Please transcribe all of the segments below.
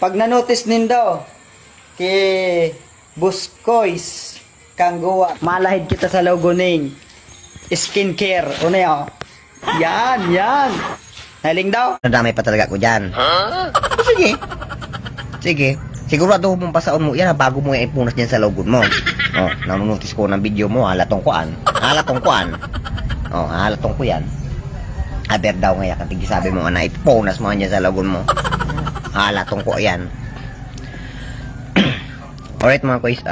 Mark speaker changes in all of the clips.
Speaker 1: Pag nanotice nindo kay Buskoys kang guwa, malahid kita sa logoning skincare. Una yun. Yan. Naling daw.
Speaker 2: Nadamay pa talaga ko dyan. Sige. Sige. Sigurado mong pasaon mo yan bago mo yung ipunas dyan sa logon mo. Oh, nanunotice ko ng video mo, halatong kuan. Oh, halatong ko yan. Aber daw ngayon, kantig sabi mo na ipunas mo dyan sa logon mo. Halatong ko yan. Alright mga kuys,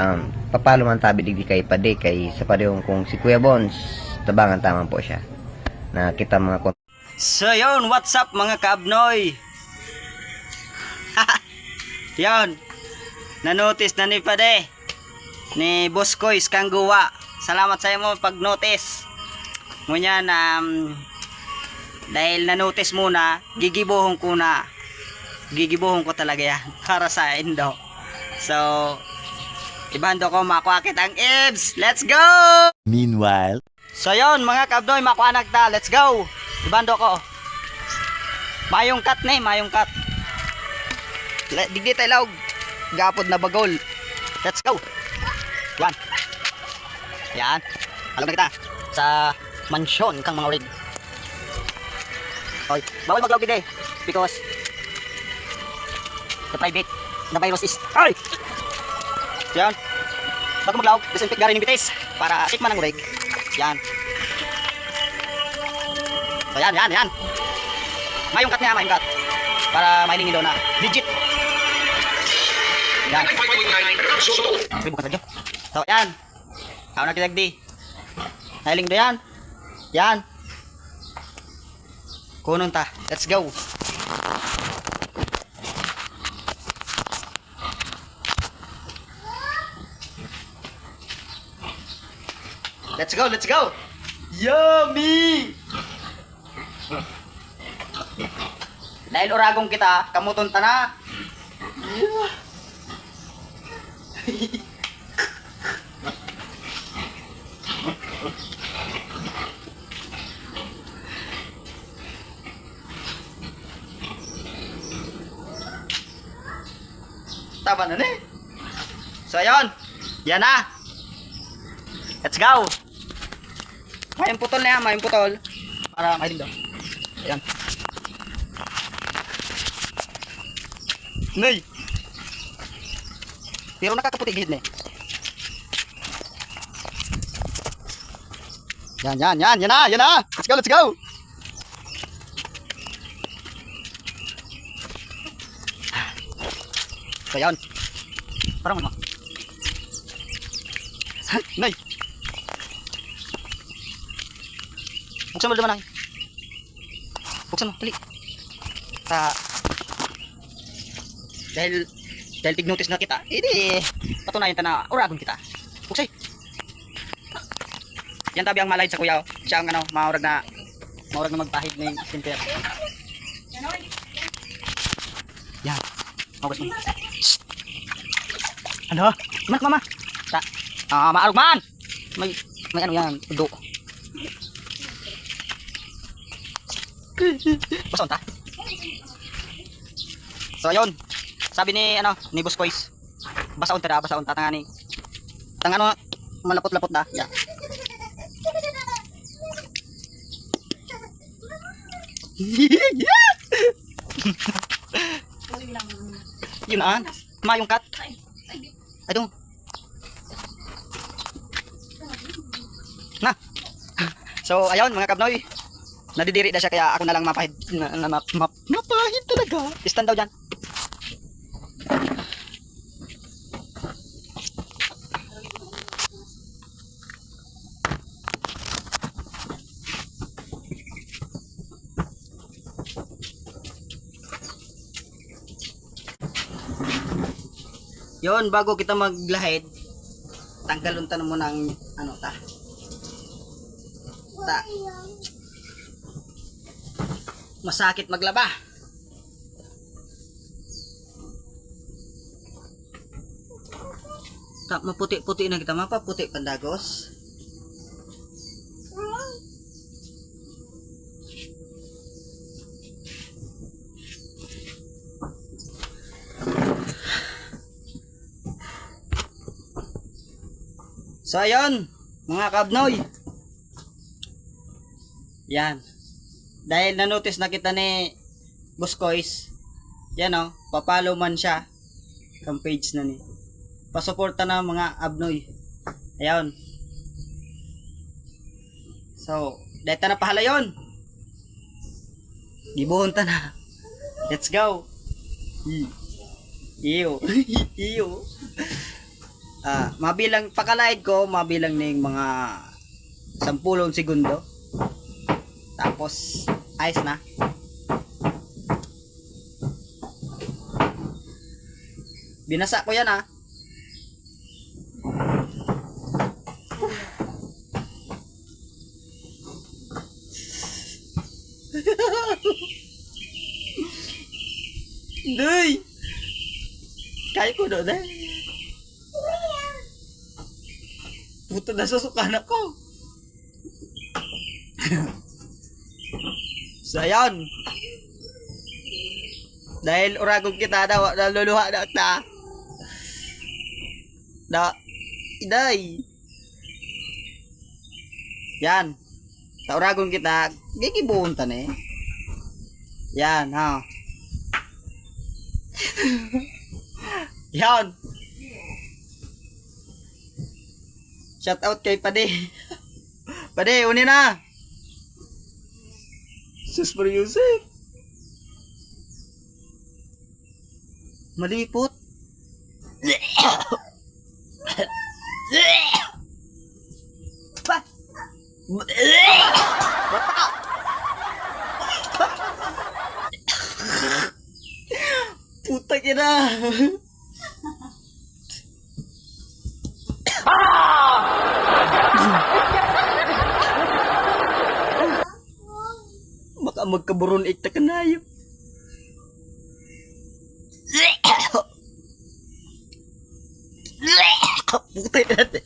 Speaker 2: papalo man tabi digdi kay Pade, kay sa padehong kung si Kuya Bones, tabangan tamang po siya. Na kita mga
Speaker 1: So yun, what's up mga kaabnoy? Yun, nanotice na ni Pade, ni Buskoys kang guwa. Salamat sa mo pag-notice. Ngunyan, dahil nanotice muna, gigibuhon ko na. Gigibuhon ko talaga yan para sa indo. So, ibando ko makuakit ang ibs. Let's go!
Speaker 2: Meanwhile,
Speaker 1: So yun mga kabnoy, makuanak ta. Let's go! Ibando ko. Mayong cut na mayong cut. Digdi tayo laog. Gapod na bagol. Let's go! Yan. Yan. Alam na kita. Sa mansyon kang mga rig. Okay. Bawal maglaog gid because the private, the virus is... Ay! Yan. Bago maglaog, disinfect garin yung bitis para tikman ang rig. Yan. So yan. Mayong cut niya, mayong cut. Para mailingin doon na legit. Yan. So yan. Kao na kitagdi. Nailing do yan. Yan. Kunon ta. Let's go. Let's go. Yummy. Dahil uragong kita, kamuton ta na. Yeah. Tama na eh. So ayun. Yan na. Let's go. Mayong putol na yan, mayong putol. Para mahiling daw. Ayan. Nay. Pero nakakaputi gihid na eh. Yan na. Let's go. So yan. Parang ano. Nay. Buksan mo naman. Buksan mo, dali. Dahil tig-notice na kita, edi patunayan ta na uragon kita. Buksay. Yan tabi ang malahid sa kuya. Siya ang maurag na magpahid ng center. Yan. Mabas mo. Ano? Manak mama. Maarog man. May ano yan, udo. Basaon ta. So ayun. Sabi ni Buskoys. Basaon ta tangani. Tangano malapot-lapot na. Yeah. Yun mayong cut. Aduh. Na. So ayun mga kabnoy. Nadidiri na siya kaya ako na lang mapahid mapahid talaga. Stand daw dyan. Yon, bago kita maglahid, tanggalon ta mo ng ta. Masakit maglaba. Maputi-puti na kita, mapaputi pandagos. So ayun, mga kabnoy. Yan. Dahil na-notice na kita ni Boss Kois, yan o, papalo man siya kang page na ni. Pasuporta na mga abnoy. Ayun. So, dahil ta na pahala yun. Gibuhon ta na. Let's go. Iyo. Iyo. Mabilang pakalaid ko, mabilang ning mga 10 segundo. Tapos ayos na. Binasa ko yan ah. Day. Kaya ko doon eh. Puto na susukan ako. So ayun. Dahil uragong kita daw, naluluha na ta. Na, iday. Yan. Sa uragong kita, gigibuhon ta na eh. Yan, ha. Yan. Shout out kay Pade. Pade, uni na. Sus for Yusuf. Malipot. Pa. Puta ka na. Baka magkaburon ikta ka na yun. Puta ka na.